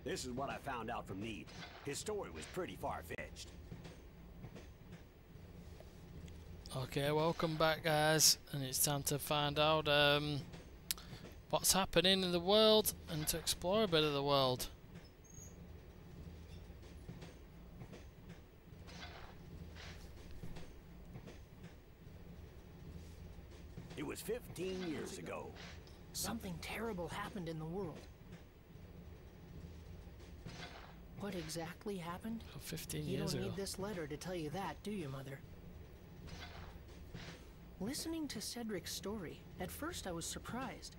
This is what I found out from Need. His story was pretty far-fetched. Okay, welcome back, guys, and it's time to find out what's happening in the world and to explore a bit of the world. It was 15 years ago. Something terrible happened in the world. What exactly happened? 15 You years don't ago. need this letter to tell you that, do you, Mother? Listening to Cedric's story, at first I was surprised.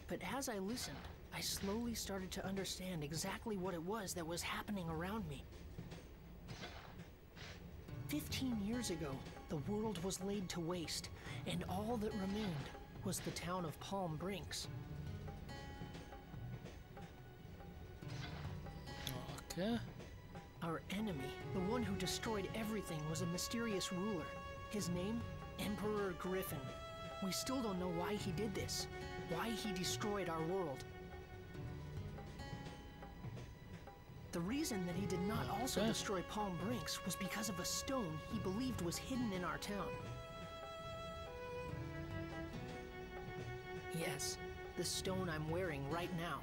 But as I listened, I slowly started to understand exactly what it was that was happening around me. 15 years ago, the world was laid to waste, and all that remained was the town of Palm Brinks. Okay. Our enemy, the one who destroyed everything, was a mysterious ruler. His name? Emperor Griffin. We still don't know why he did this, why he destroyed our world. The reason that he did not also destroy Palm Brinks was because of a stone he believed was hidden in our town. Yes, the stone I'm wearing right now.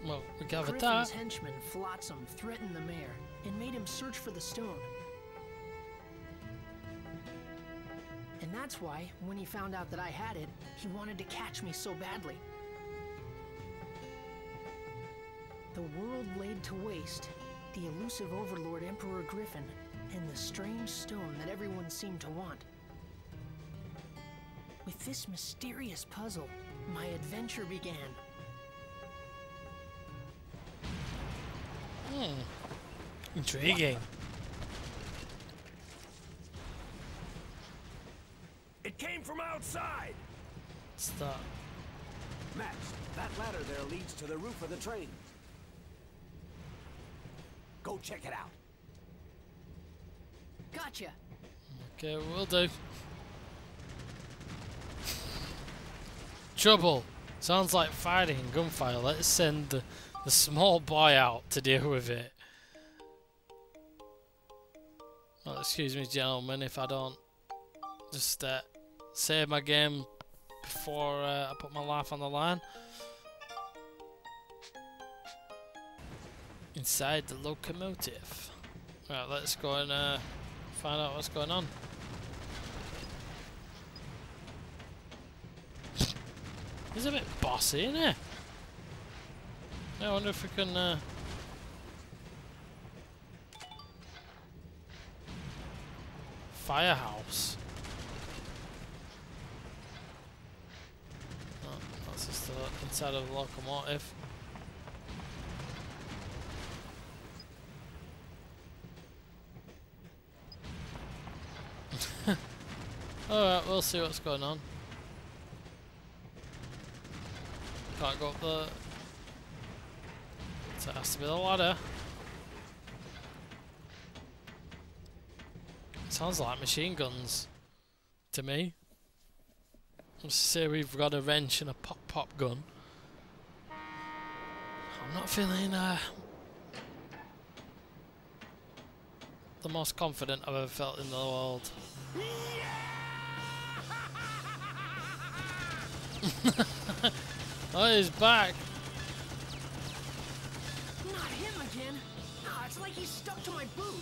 Well, we gathered Griffin's that. henchman, Flotsam, threatened the mayor and made him search for the stone. And that's why, when he found out that I had it, he wanted to catch me so badly. The world laid to waste, the elusive overlord Emperor Griffin, and the strange stone that everyone seemed to want. With this mysterious puzzle, my adventure began. Intriguing. It came from outside! What's that? Max, that ladder there leads to the roof of the train. Go check it out. Gotcha! Okay, we'll do. Trouble. Sounds like fighting and gunfire. Let's send the small boy out to deal with it. Well, excuse me, gentlemen, if I don't just save my game before I put my life on the line. Inside the locomotive. Right, let's go and find out what's going on. He's a bit bossy, isn't he? I wonder if we can firehouse. Oh, that's just the inside of the locomotive. Alright, we'll see what's going on. Can't go up the... So it has to be the ladder. Sounds like machine guns to me. Let's say we've got a wrench and a pop gun. I'm not feeling the most confident I've ever felt in the world. Oh, he's back. Not him again! Ah, it's like he's stuck to my boot!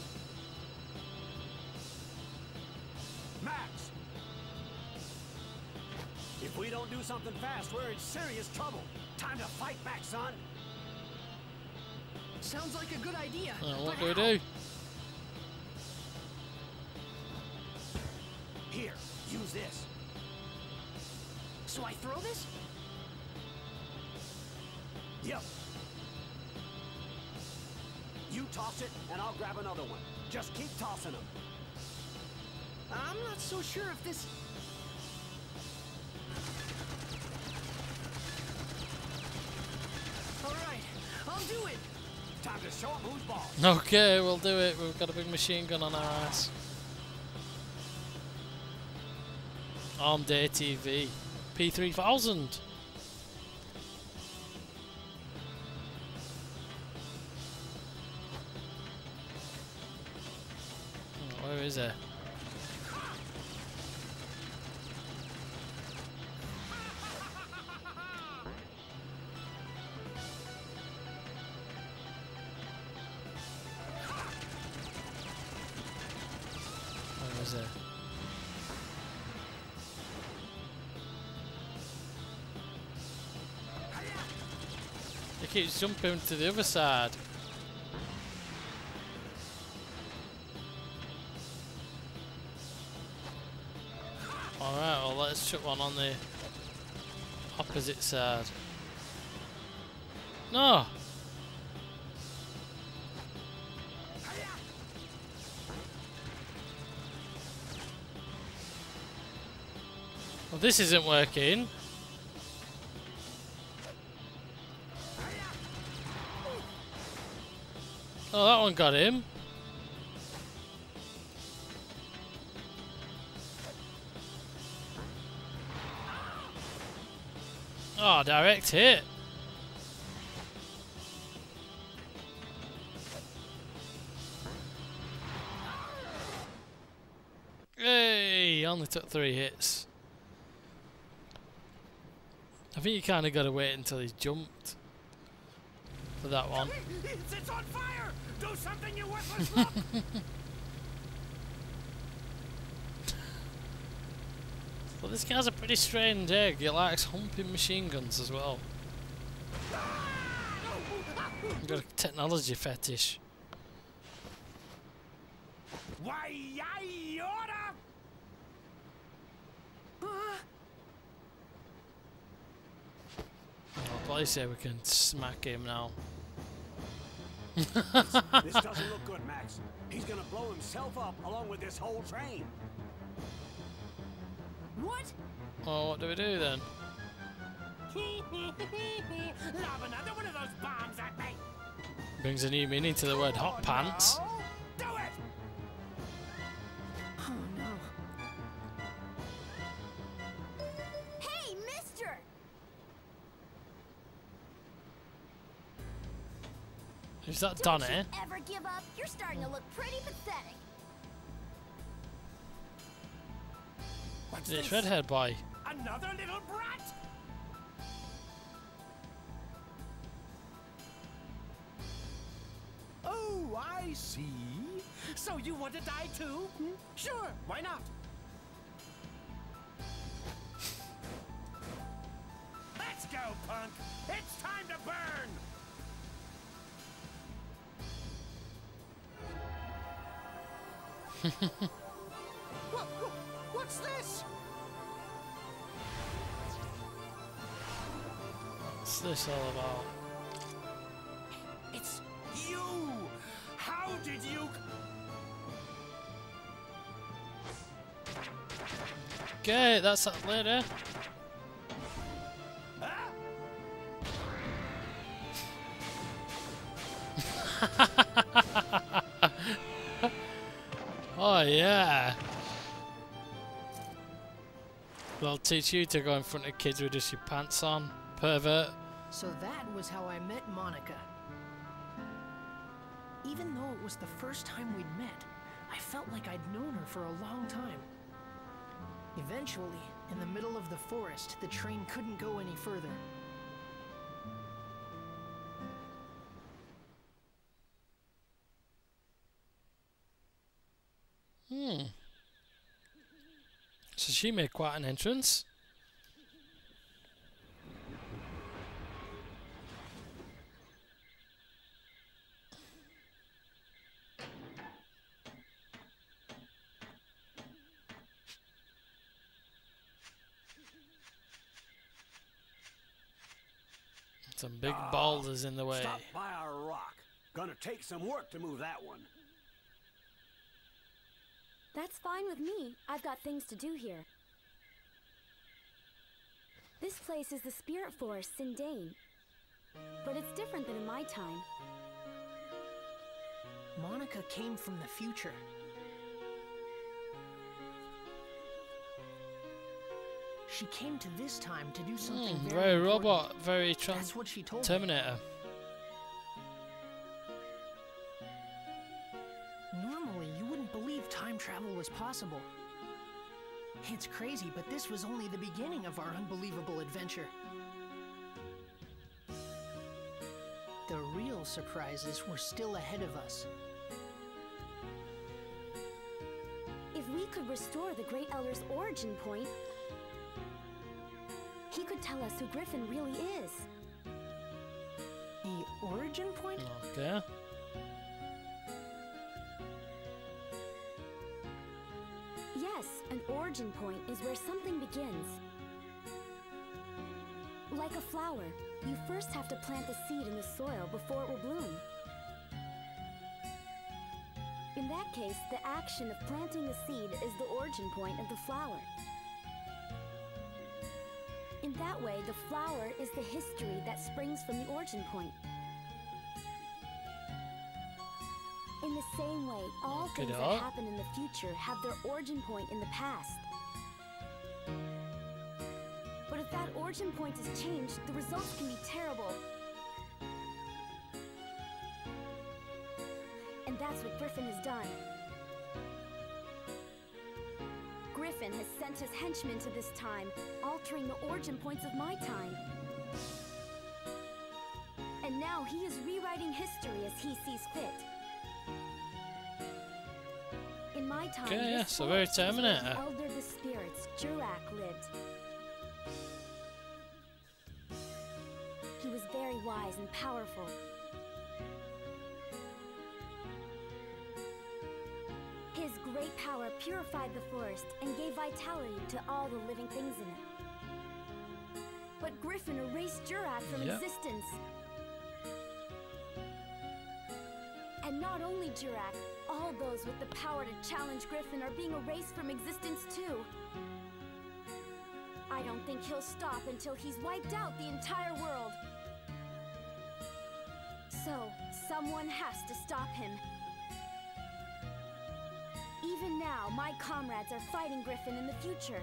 Max! If we don't do something fast, we're in serious trouble. Time to fight back, son. Sounds like a good idea. What but do we how? do? Here, use this. So I throw this? Yep. You toss it, and I'll grab another one. Just keep tossing them. I'm not so sure if this... Alright, I'll do it! Time to show 'em who's boss. Okay, we'll do it. We've got a big machine gun on our ass. Armed ATV. P3000. Where is he? Where is he? He keeps jumping to the other side. Alright, well let's chuck one on the opposite side. No! Well, this isn't working. Oh, that one got him. Oh, direct hit. Hey, only took 3 hits. I think you kind of got to wait until he's jumped for that one. It's on fire! Do something, you worthless rook! Well, this guy's a pretty strange egg. He likes humping machine guns as well. He's got a technology fetish. Why, I oughta! Well, I say we can smack him now. This doesn't look good, Max. He's gonna blow himself up along with this whole train. What? Well, what do we do then? Lob another one of those bombs at me. Brings a new meaning to the word hot pants. No. Do it! Oh no. Hey, mister! Is that Don't Donny? you ever give up? You're starting to look pretty pathetic. What's It's this? redhead boy. Another little brat? Oh, I see. So you want to die too? Sure, why not? Let's go, punk! It's time to burn! What's this? What's this all about? It's you! How did you... Okay, that's that lady. Huh? Oh yeah. They'll teach you to go in front of kids with just your pants on, pervert. So that was how I met Monica. Even though it was the first time we'd met, I felt like I'd known her for a long time. Eventually, in the middle of the forest, the train couldn't go any further. So she made quite an entrance. Some big boulders in the way. Stop by our rock. Gonna take some work to move that one. That's fine with me. I've got things to do here. This place is the Spirit Forest, Sindane. But it's different than in my time. Monica came from the future. She came to this time to do something Very important. robot, very That's what she told me. Terminator. Normally, you wouldn't believe time time travel was possible. It's crazy, but this was only the beginning of our unbelievable adventure. The real surprises were still ahead of us. If we could restore the Great Elder's origin point, he could tell us who Griffin really is. The origin point? Okay. Yes, an origin point is where something begins. Like a flower, you first have to plant the seed in the soil before it will bloom. In that case, the action of planting the seed is the origin point of the flower. In that way, the flower is the history that springs from the origin point. In the same way, all things that happen in the future have their origin point in the past. But if that origin point is changed, the results can be terrible. And that's what Griffin has done. Griffin has sent his henchmen to this time, altering the origin points of my time. And now he is rewriting history as he sees fit. In my time, Okay, yeah, this so very forest was where Terminator. the Elder of the Spirits, Jurak, lived. He was very wise and powerful. His great power purified the forest and gave vitality to all the living things in it. But Griffin erased Jurak from existence. And not only Jurak, all those with the power to challenge Griffin are being erased from existence too. I don't think he'll stop until he's wiped out the entire world. So, someone has to stop him. Even now, my comrades are fighting Griffin in the future.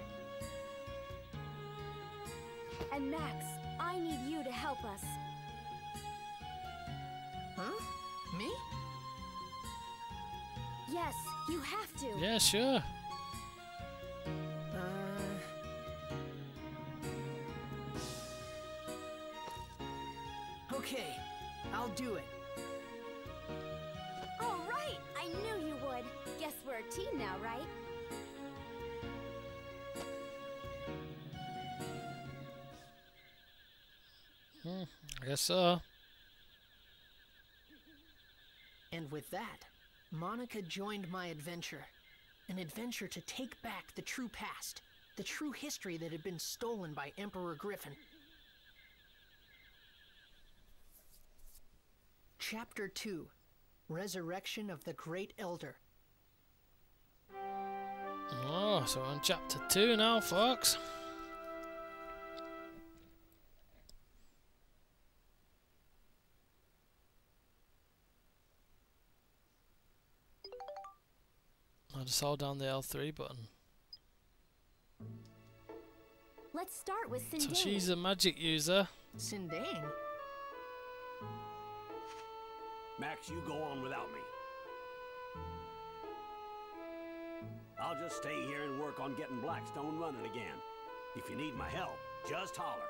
And Max, I need you to help us. Huh? Me? Yes, you have to. Yeah, sure. Okay, I'll do it. All right, I knew you would. Guess we're a team now, right? I guess so. And with that, Monica joined my adventure. An adventure to take back the true past, the true history that had been stolen by Emperor Griffin. Chapter 2, Resurrection of the Great Elder. Oh, so we're on chapter 2 now, folks. I'll just hold down the L3 button. Let's start with Sindane. So she's a magic user. Sindane? Max, you go on without me. I'll just stay here and work on getting Blackstone running again. If you need my help, just holler.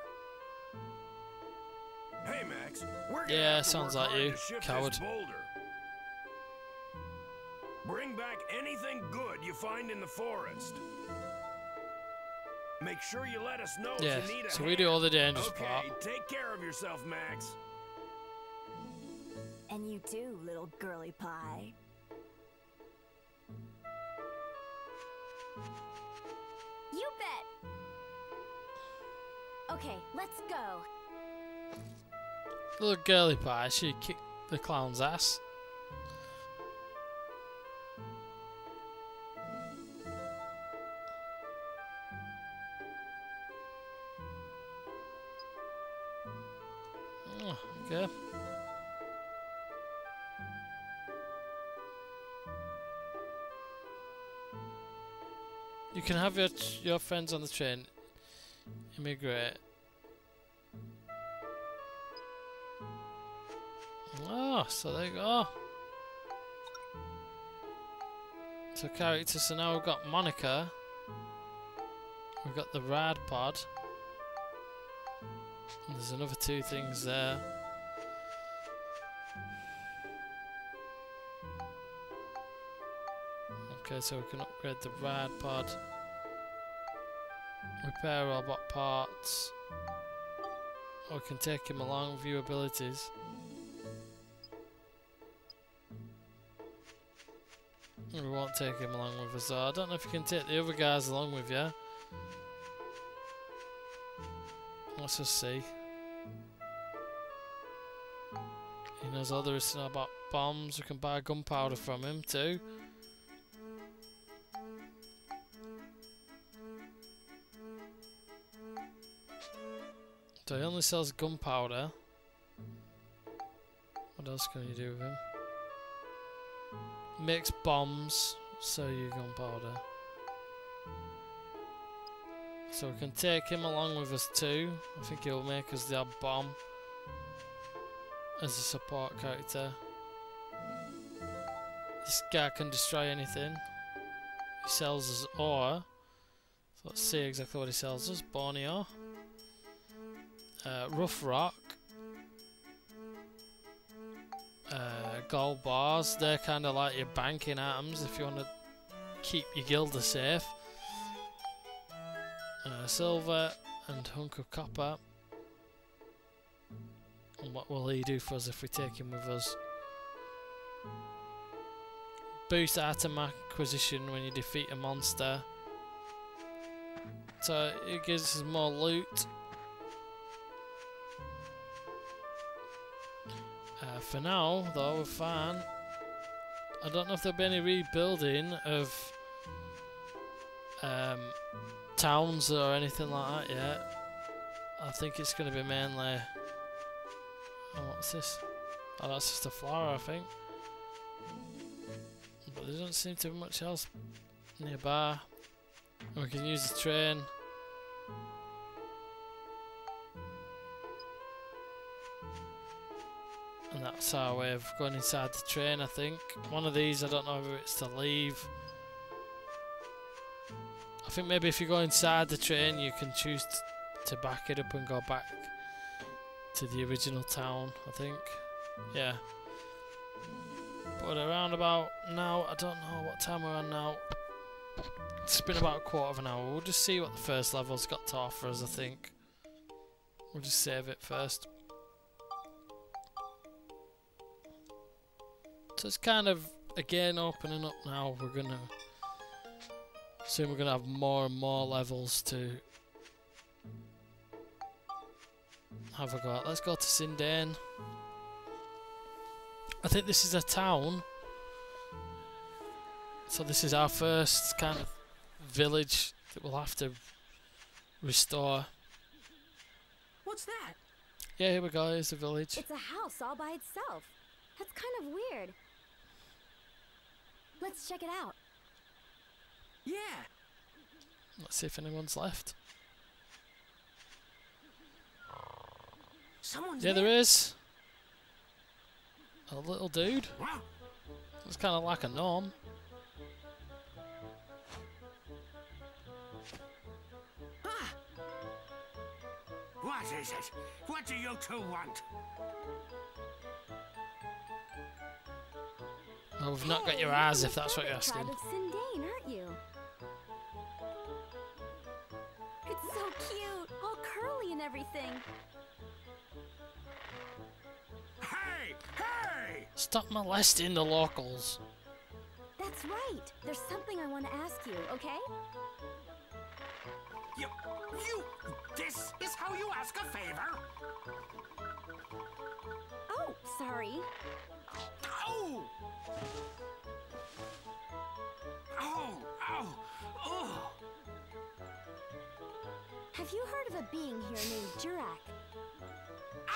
Hey, Max. We're gonna Yeah, have to sounds work like hard you, to shift coward. this boulder. Bring back anything good you find in the forest. Make sure you let us know Yeah, if you need a so hand. we do all the dangerous okay, part. take care of yourself, Max. And you too, little girly pie. You bet! Okay, let's go. Little girly pie, she kicked the clown's ass. Oh, okay. You can have your friends on the train immigrate. Oh, so there you go. So characters, so now we've got Monica. We've got the rad pod. And there's another 2 things there. Okay, so we can upgrade the rad pod. Repair robot parts. Or we can take him along, view abilities. We won't take him along with us though. I don't know if you can take the other guys along with you. Let's just see. He knows all there is to know about bombs. We can buy gunpowder from him too. So he only sells gunpowder. What else can you do with him? Makes bombs, sell you gunpowder. So we can take him along with us too. I think he'll make us the odd bomb as a support character. This guy can destroy anything. He sells us ore. So let's see exactly what he sells us. Borneo. Rough rock. Gold bars. They're kind of like your banking items if you want to keep your gilder safe. Silver and hunk of copper. And what will he do for us if we take him with us? Boost item acquisition when you defeat a monster. So it gives us more loot. For now, though, we're fine. I don't know if there'll be any rebuilding of towns or anything like that yet. I think it's going to be mainly... Oh, what's this? Oh, that's just a flower, I think. But there doesn't seem to be much else nearby. And we can use the train. And that's our way of going inside the train, I think. One of these, I don't know if it's to leave. I think maybe if you go inside the train, you can choose to back it up and go back to the original town, I think. Yeah. But around about now, I don't know what time we're on now. It's been about a quarter of an hour. We'll just see what the first level's got to offer us, I think. We'll just save it first. So it's kind of, again, opening up now. We're gonna soon we're gonna have more and more levels to have a go at. Let's go to Sindane. I think this is a town. So this is our first kind of village that we'll have to restore. What's that? Yeah, here we go, here's the village. It's a house all by itself. That's kind of weird. Let's check it out. Yeah. Let's see if anyone's left. Someone's Yeah, there is. A little dude. It's kind of like a gnome. Ah. What is it? What do you two want? Oh, we've not got your eyes if that's what you're the asking. tribe of Sindane, aren't you? It's so cute, all curly and everything. Hey! Hey! Stop molesting the locals. That's right. There's something I want to ask you, okay? You... This is how you ask a favor? Oh, sorry. Oh! Oh! Oh! Oh! Have you heard of a being here named Jurak? Ah!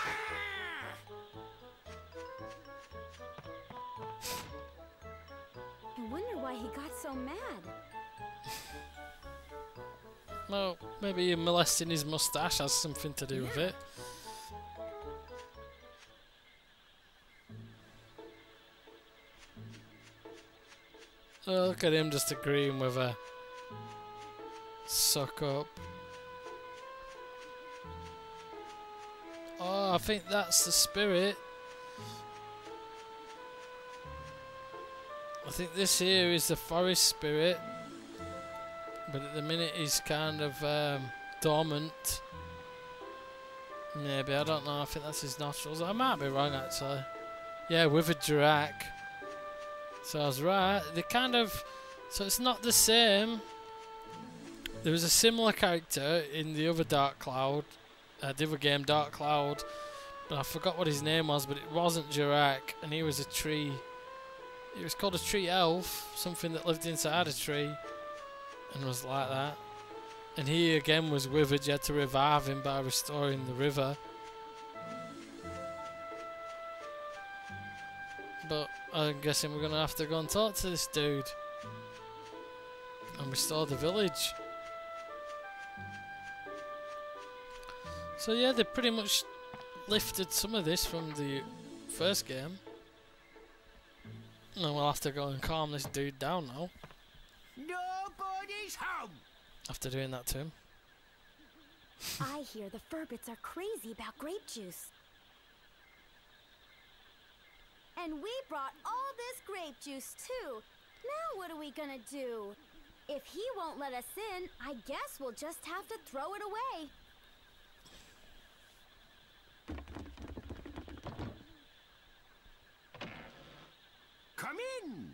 I wonder why he got so mad. Well, maybe molesting his moustache has something to do with it. Oh, look at him just agreeing with her. Suck up. Oh, I think that's the spirit. I think this here is the forest spirit. But at the minute he's kind of dormant. Maybe, I don't know. I think that's his nostrils. I might be wrong actually. Yeah, with a Dirac. So I was right. They kind of... So it's not the same. There was a similar character in the other Dark Cloud. The other game, Dark Cloud. But I forgot what his name was, but it wasn't Dirac. And he was a tree. He was called a tree elf. Something that lived inside a tree. And was like that. And he again was withered. You had to revive him by restoring the river. But I'm guessing we're going to have to go and talk to this dude. And restore the village. So yeah, they pretty much lifted some of this from the first game. And we'll have to go and calm this dude down now. Nobody's home. After doing that to him. I hear the Furbits are crazy about grape juice. And we brought all this grape juice too. Now what are we gonna do? If he won't let us in, I guess we'll just have to throw it away. Come in.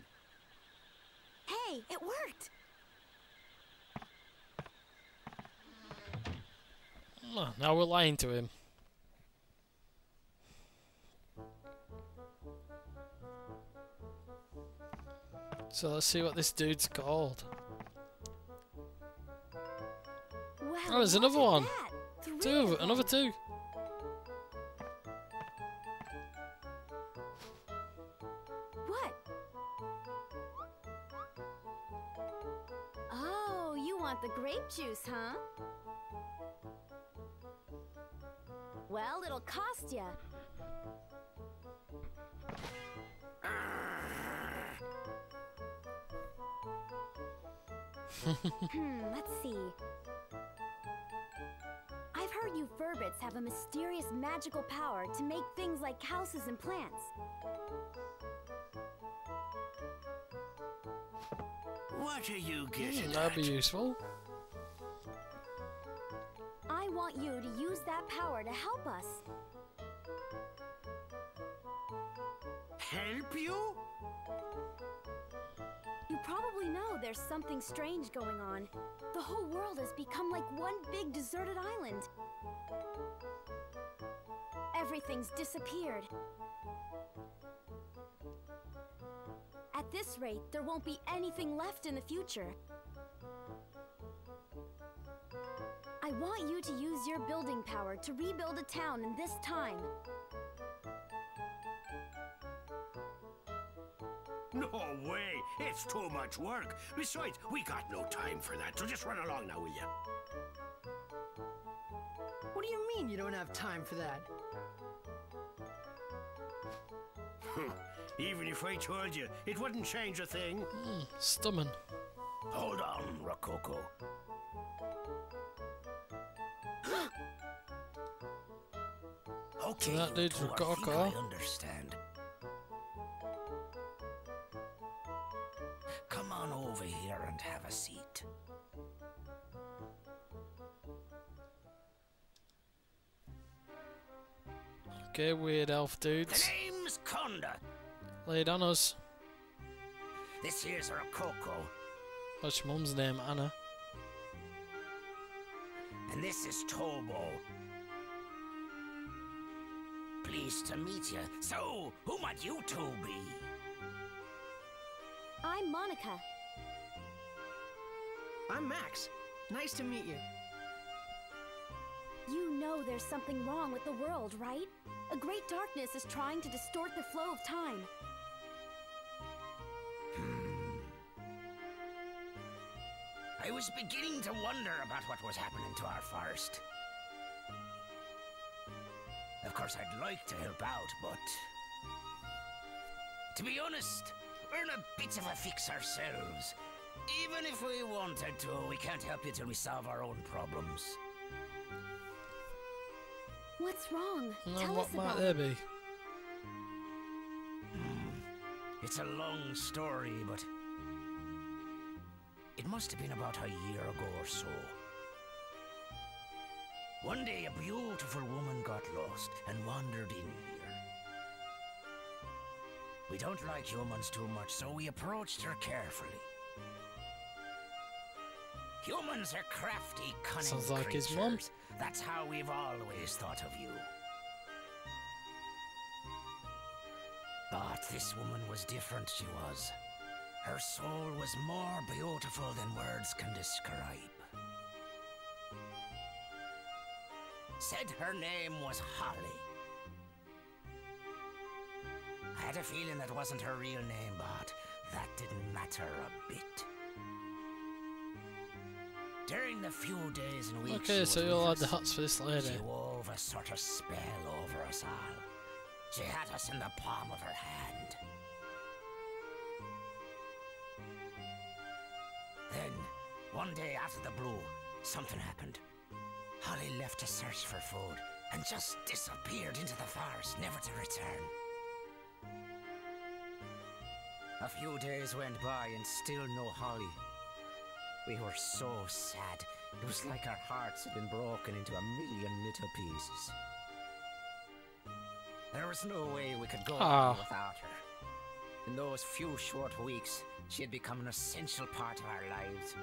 Hey, it worked. Oh, now we're lying to him. So let's see what this dude's called. Well, Oh, there's another one. Three Two, of them. another two. What? Oh, you want the grape juice, huh? Well, it'll cost ya. Let's see. I've heard you Furbits have a mysterious magical power to make things like houses and plants. What are you getting That'd be at? useful. I want you to use that power to help us. Help you? You probably know there's something strange going on. The whole world has become like one big deserted island. Everything's disappeared. At this rate, there won't be anything left in the future. I want you to use your building power to rebuild a town in this time. No way! It's too much work. Besides, we got no time for that, so just run along now, will ya? What do you mean you don't have time for that? Even if I told you, it wouldn't change a thing. Stomach. Hold on, Rococo. Okay, That dude's you two, I think Rococo. I understand. Come on over here and have a seat. Okay, weird elf The dudes. name's Conda. Lay it on us. This here's Rococo. What's your mum's name? Anna. And this is Tobo. Pleased to meet you. So, who might you two be? I'm Monica. I'm Max. Nice to meet you. You know there's something wrong with the world, right? A great darkness is trying to distort the flow of time. I was beginning to wonder about what was happening to our forest. Of course, I'd like to help out, but... to be honest, we're in a bit of a fix ourselves. Even if we wanted to, we can't help you till we solve our own problems. What's wrong? And Tell what us might about there it. be? It's a long story, but it must have been about a year ago or so. One day, a beautiful woman got lost and wandered in here. We don't like humans too much, so we approached her carefully. Humans are crafty, cunning Sounds like creatures. his mum. That's how we've always thought of you. But this woman was different, she was. Her soul was more beautiful than words can describe. Said her name was Holly. I had a feeling that wasn't her real name, but that didn't matter a bit. During the few days and weeks Okay, so she you was all with had the us, hots for this lady. she wove a sort of spell over us all. She had us in the palm of her hand. Then, one day out of the blue, something happened. Holly left to search for food and just disappeared into the forest, never to return. A few days went by and still no Holly. We were so sad. It was like our hearts had been broken into a million little pieces. There was no way we could go on without her. In those few short weeks, she had become an essential part of our lives.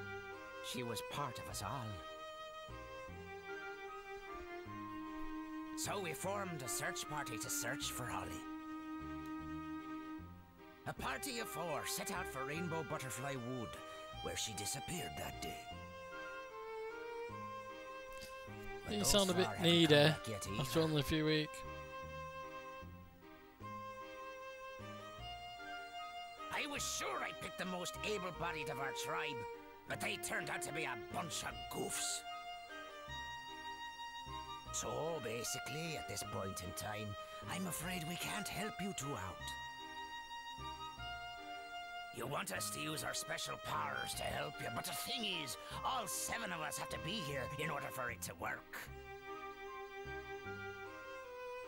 She was part of us all. So we formed a search party to search for Holly. A party of 4 set out for Rainbow Butterfly Wood, where she disappeared that day. But You those sound a bit far haven't come needy back yet after either. only a few weeks. I was sure I picked the most able-bodied of our tribe, but they turned out to be a bunch of goofs. So basically, at this point in time, I'm afraid we can't help you two out. You want us to use our special powers to help you, but the thing is, all 7 of us have to be here in order for it to work.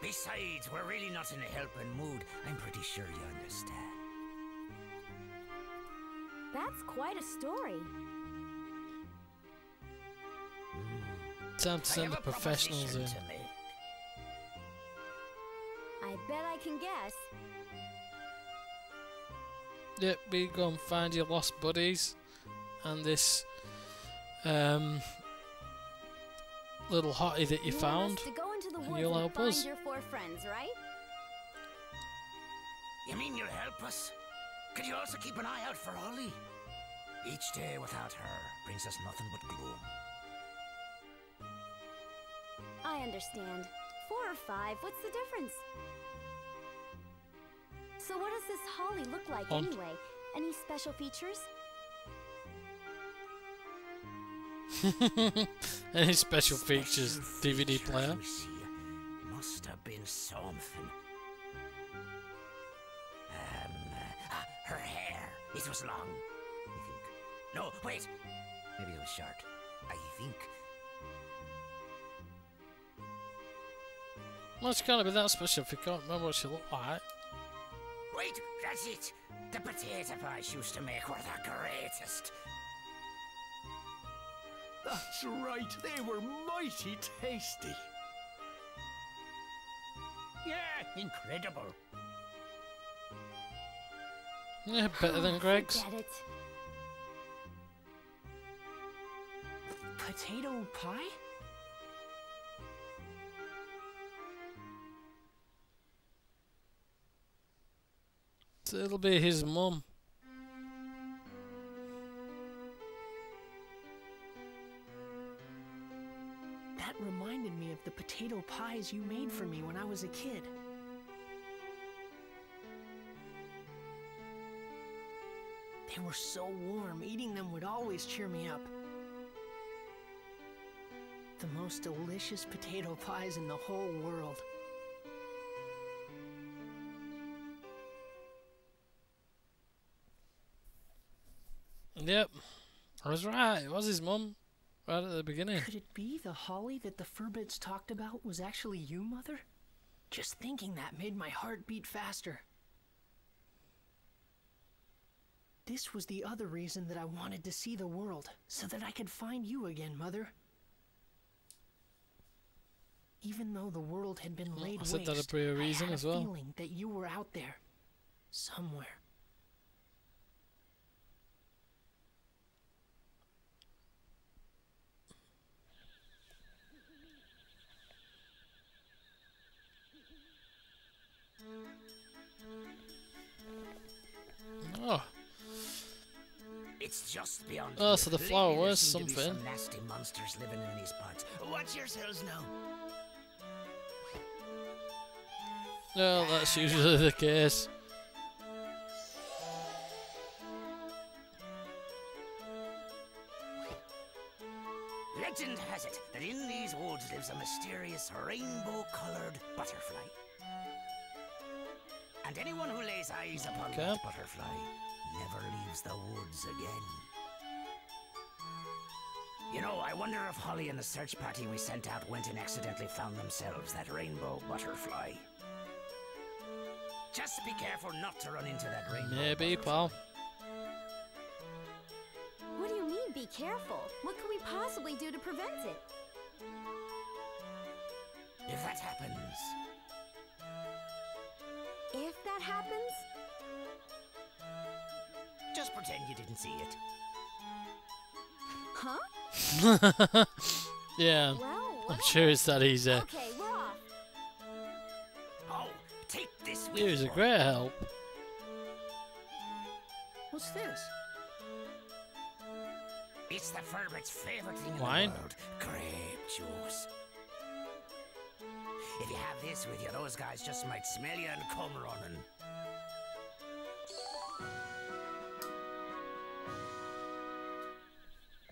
Besides, we're really not in a helping mood. I'm pretty sure you understand. That's quite a story. Time to I send have the a professionals in. proposition to make. I bet I can guess. Yep, we go and find your lost buddies and this little hottie that you want found. us to go into the and woods you'll and help find us. your 4 friends, right? You mean you'll help us? Could you also keep an eye out for Holly? Each day without her brings us nothing but gloom. I understand. 4 or 5, what's the difference? So what does this Holly look like anyway? Any special features? Any special features? DVD player? Let me see. Must have been something. Her hair. It was long, I think. No, wait. Maybe it was short. I think. Well, it's gotta be that special if you can't remember what she looked like. Wait, that's it. The potato pies she used to make were the greatest. That's right, they were mighty tasty. Yeah, incredible. Yeah, better than Greg's. Forget it. Potato pie? So it'll be his mum. That reminded me of the potato pies you made for me when I was a kid. They were so warm, eating them would always cheer me up. The most delicious potato pies in the whole world. Yep. I was right. It was his mum. Right at the beginning. Could it be the Holly that the Furbits talked about was actually you, Mother? Just thinking that made my heart beat faster. This was the other reason that I wanted to see the world, so that I could find you again, Mother. Even though the world had been laid waste, that'd be a reason I had as well. a feeling that you were out there, somewhere. Oh. It's just beyond. Oh, so the here. flower There was seem to be something. Some nasty monsters living in these parts. Watch yourselves now. Well, that's usually the case. Legend has it that in these woods lives a mysterious rainbow-colored butterfly. And anyone who lays eyes upon that butterfly never leaves the woods again. You know, I wonder if Holly and the search party we sent out went and accidentally found themselves that rainbow butterfly. Just be careful not to run into that rainbow Maybe, butterfly. pal. What do you mean, be careful? What can we possibly do to prevent it? If that happens, If that happens? just pretend you didn't see it. Huh? Yeah, Well, I'm sure it's that easy. okay, we're off. Oh, take this with He was a you. great help. What's this? It's the Furbit's favorite thing in Wine? the world, grape juice. If you have this with you, those guys just might smell you and come running.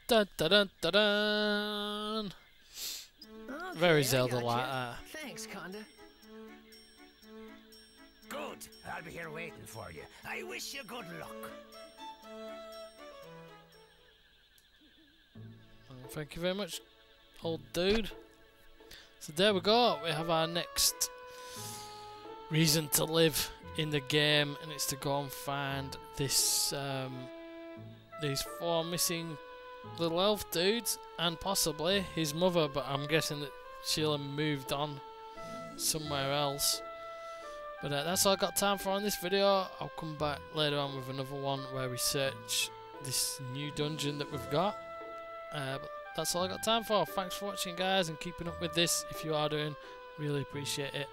Dun dun dun dun dun. Okay, Very I Zelda gotcha. like that. Thanks, Conda. Good. I'll be here waiting for you. I wish you good luck. Thank you very much, old dude. So there we go. We have our next reason to live in the game, and it's to go and find this these 4 missing little elf dudes, and possibly his mother. But I'm guessing that she'll have moved on somewhere else. But that's all I got time for on this video. I'll come back later on with another one where we search this new dungeon that we've got. But that's all I got time for. Thanks for watching, guys, and keeping up with this. If you are doing, really appreciate it.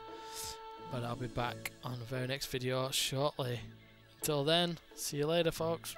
But I'll be back on the very next video shortly. Until then, see you later, folks.